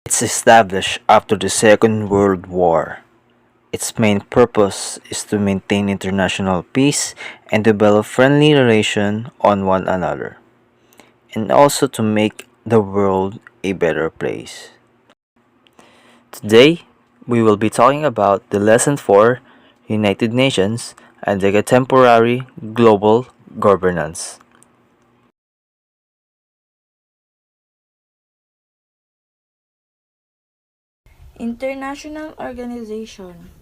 It's established after the Second World War. Its main purpose is to maintain international peace and develop friendly relations on one another, and also to make the world a better place. Today, we will be talking about the Lesson for United Nations and the contemporary global governance. International Organization.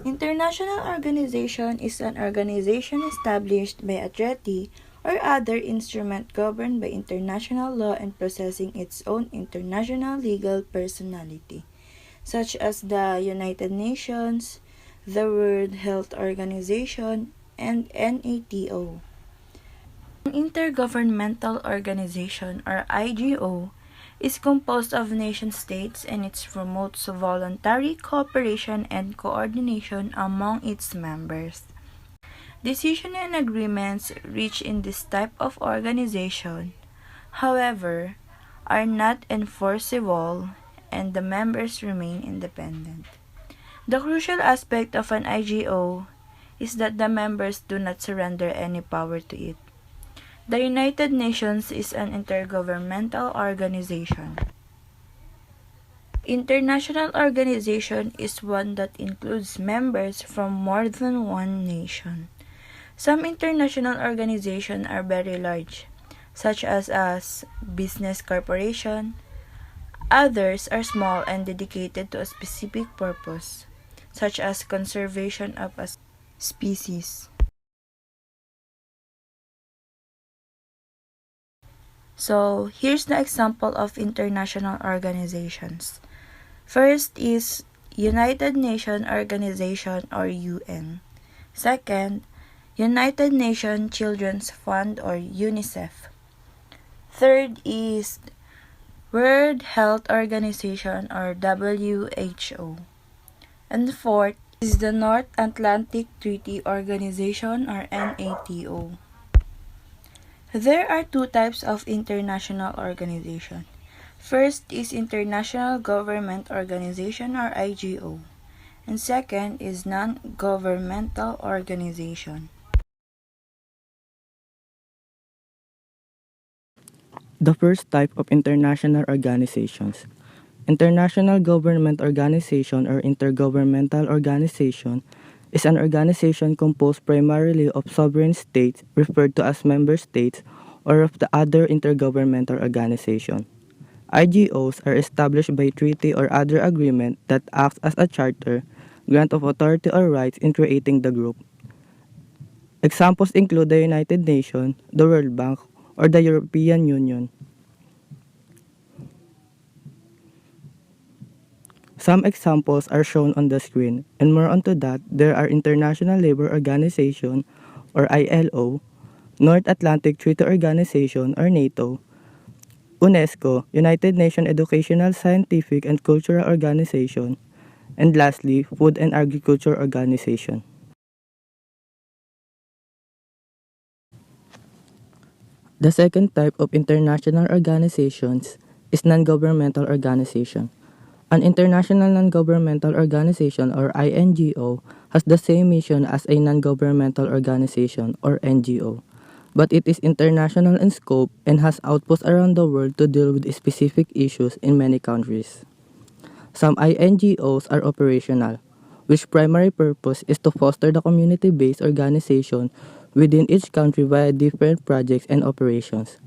International organization is an organization established by a treaty or other instrument governed by international law and possessing its own international legal personality, such as the United Nations, the World Health Organization, and NATO. An intergovernmental organization, or IGO, is composed of nation-states and it promotes voluntary cooperation and coordination among its members. Decisions and agreements reached in this type of organization, however, are not enforceable and the members remain independent. The crucial aspect of an IGO is that the members do not surrender any power to it. The United Nations is an intergovernmental organization. International organization is one that includes members from more than one nation. Some international organizations are very large, such as a business corporation. Others are small and dedicated to a specific purpose, such as conservation of a species. So, here's the example of international organizations. First is United Nations Organization or UN. Second, United Nations Children's Fund or UNICEF. Third is World Health Organization or WHO. And fourth is the North Atlantic Treaty Organization or NATO. There are two types of international organization. First is International Government Organization or IGO, and second is non-governmental organization. The first type of international organizations. International Government Organization or Intergovernmental Organization is an organization composed primarily of sovereign states referred to as member states or of the other intergovernmental organization. IGOs are established by treaty or other agreement that acts as a charter, grant of authority or rights in creating the group. Examples include the United Nations, the World Bank, or the European Union. Some examples are shown on the screen, and more onto that, there are International Labour Organization or ILO, North Atlantic Treaty Organization or NATO, UNESCO, United Nations Educational, Scientific and Cultural Organization, and lastly, Food and Agriculture Organization. The second type of international organizations is non-governmental organization. An international non-governmental organization or INGO has the same mission as a non-governmental organization or NGO, but it is international in scope and has outposts around the world to deal with specific issues in many countries. Some INGOs are operational, which primary purpose is to foster the community-based organization within each country via different projects and operations.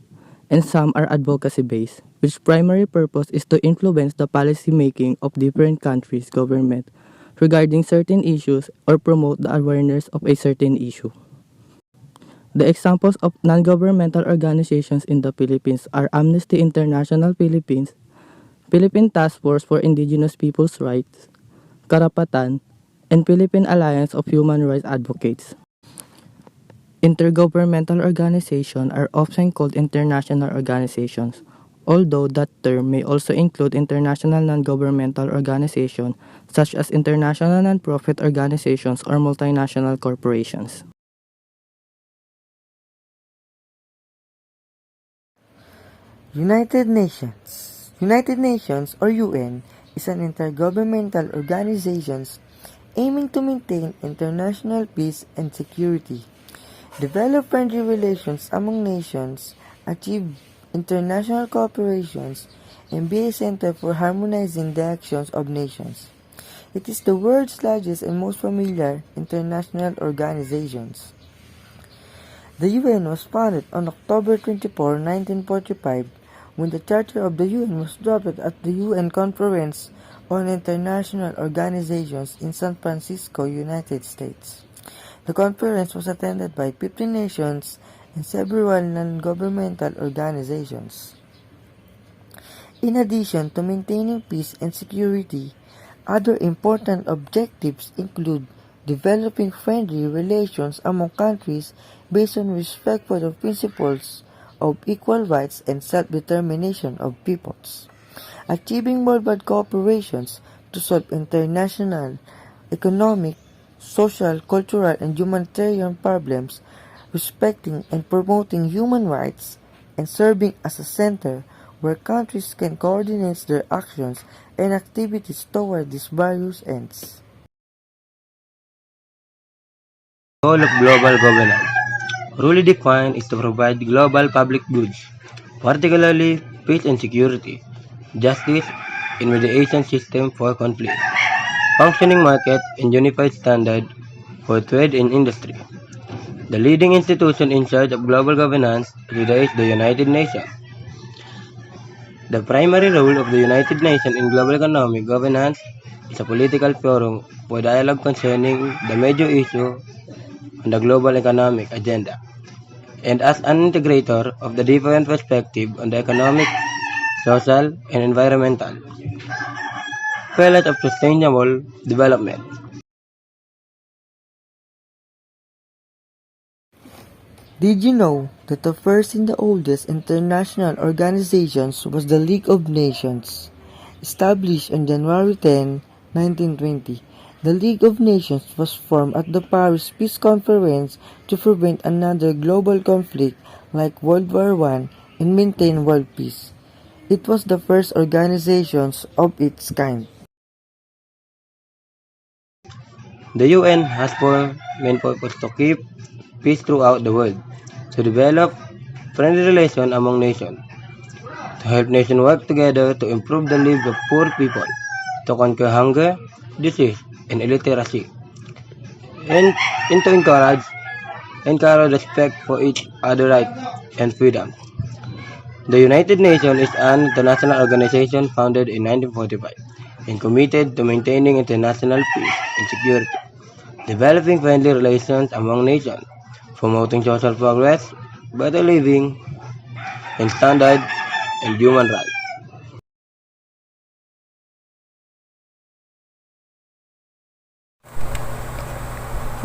And some are advocacy-based, which primary purpose is to influence the policy making of different countries' government regarding certain issues or promote the awareness of a certain issue. The examples of non-governmental organizations in the Philippines are Amnesty International Philippines, Philippine Task Force for Indigenous Peoples' Rights, Karapatan, and Philippine Alliance of Human Rights Advocates. Intergovernmental organizations are often called international organizations, although that term may also include international non-governmental organizations such as international non-profit organizations or multinational corporations. United Nations. United Nations or UN is an intergovernmental organization aiming to maintain international peace and security, develop friendly relations among nations, achieve international cooperations, and be a center for harmonizing the actions of nations. It is the world's largest and most familiar international organization. The UN was founded on October 24, 1945, when the Charter of the UN was adopted at the UN Conference on International Organizations in San Francisco, United States. The conference was attended by 50 nations and several non-governmental organizations. In addition to maintaining peace and security, other important objectives include developing friendly relations among countries based on respect for the principles of equal rights and self-determination of peoples, achieving worldwide cooperations to solve international, economic, social, cultural, and humanitarian problems, respecting and promoting human rights, and serving as a center where countries can coordinate their actions and activities toward these various ends. Goal of global governance, truly defined, is to provide global public goods, particularly peace and security, justice, and mediation system for conflict, functioning market, and unified standard for trade and industry. The leading institution in charge of global governance today is the United Nations. The primary role of the United Nations in global economic governance is a political forum for dialogue concerning the major issues on the global economic agenda, and as an integrator of the different perspectives on the economic, social, and environmental pillars of sustainable development. Did you know that the first and the oldest international organization was the League of Nations? Established on January 10, 1920, the League of Nations was formed at the Paris Peace Conference to prevent another global conflict like World War I and maintain world peace. It was the first organization of its kind. The UN has four main purposes: to keep peace throughout the world, to develop friendly relations among nations, to help nations work together to improve the lives of poor people, to conquer hunger, disease, and illiteracy, and to encourage respect for each other's rights and freedom. The United Nations is an international organization founded in 1945 and committed to maintaining international peace and security, developing friendly relations among nations, promoting social progress, better living and standard, and human rights.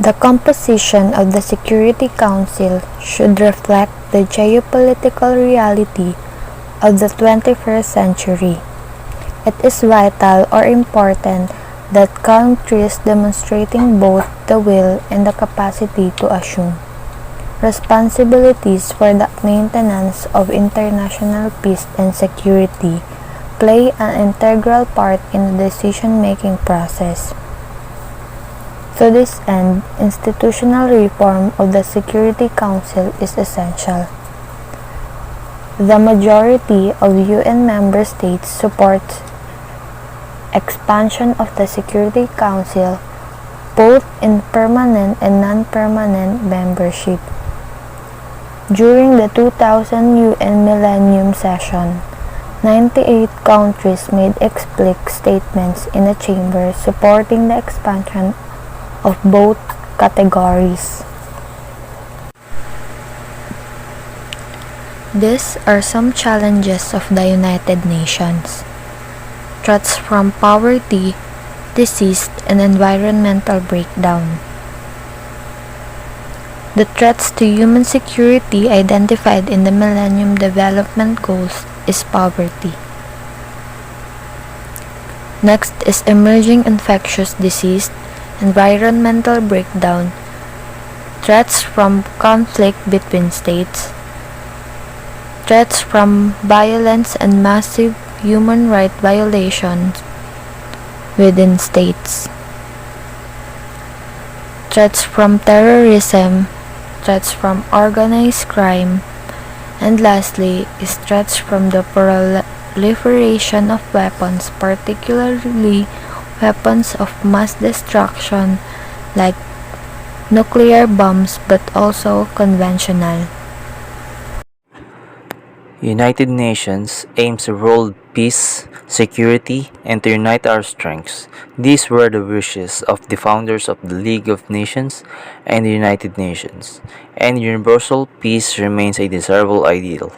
The composition of the Security Council should reflect the geopolitical reality of the 21st century. It is vital or important that countries demonstrating both the will and the capacity to assume responsibilities for the maintenance of international peace and security play an integral part in the decision-making process. To this end, institutional reform of the Security Council is essential. The majority of UN member states supports expansion of the Security Council both in permanent and non-permanent membership. During the 2000 UN Millennium Session, 98 countries made explicit statements in the chamber supporting the expansion of both categories. These are some challenges of the United Nations. Threats from poverty, disease, and environmental breakdown. The threats to human security identified in the Millennium Development Goals is poverty. Next is emerging infectious disease, environmental breakdown, threats from conflict between states, threats from violence and massive human rights violations within states, threats from terrorism, threats from organized crime, and lastly is threats from the proliferation of weapons, particularly weapons of mass destruction like nuclear bombs but also conventional. United Nations aims to world peace, security, and to unite our strengths. These were the wishes of the founders of the League of Nations and the United Nations, and universal peace remains a desirable ideal.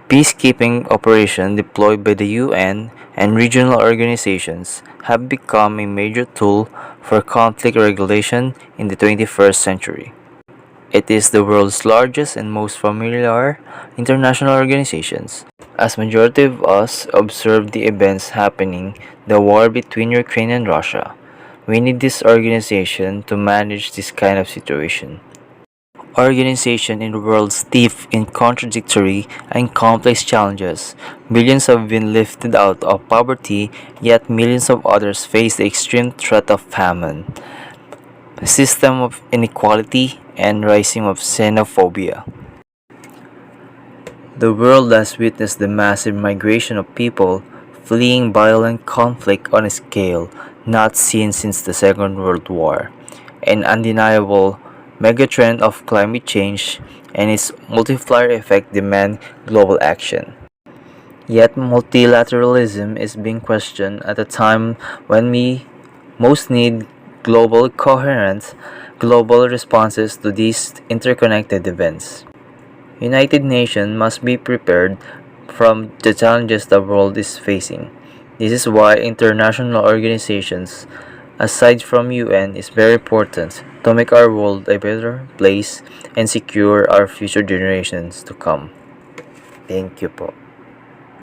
Peacekeeping operations deployed by the UN and regional organizations have become a major tool for conflict regulation in the 21st century. It is the world's largest and most familiar international organizations. As majority of us observe the events happening, the war between Ukraine and Russia, we need this organization to manage this kind of situation. Organization in the world steep in contradictory and complex challenges. Billions have been lifted out of poverty, yet millions of others face the extreme threat of famine, a system of inequality, and rising of xenophobia. The world has witnessed the massive migration of people fleeing violent conflict on a scale not seen since the Second World War, an undeniable megatrend of climate change and its multiplier effect demand global action. Yet multilateralism is being questioned at a time when we most need coherent global responses to these interconnected events. United Nations must be prepared from the challenges the world is facing. This is why international organizations, aside from UN, is very important to make our world a better place and secure our future generations to come. Thank you po.